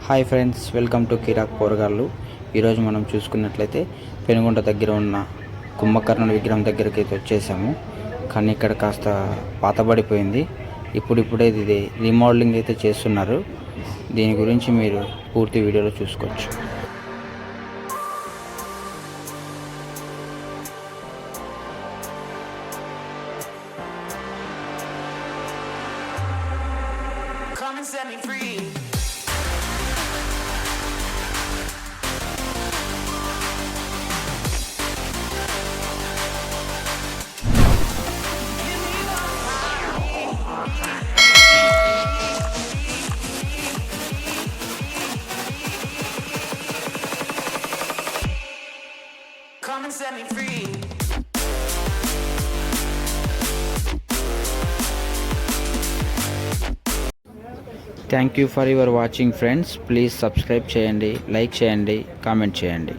Hi friends, welcome to కిరాక్ పోరగాళ్ళు. ఈరోజు మనం చూసుకున్నట్లయితే పెనుగొండ దగ్గర ఉన్న కుంభకర్ణుడి విగ్రహం దగ్గరికి అయితే వచ్చేసాము. కానీ ఇక్కడ కాస్త పాతబడిపోయింది. ఇప్పుడిప్పుడే ఇది రీమోడలింగ్ అయితే చేస్తున్నారు. దీని గురించి మీరు పూర్తి వీడియోలో చూసుకోవచ్చు. Come and set me free. Come and set me free. Thank you for your watching friends. Please subscribe చేయండి, లైక్ చేయండి, కామెంట్ చేయండి.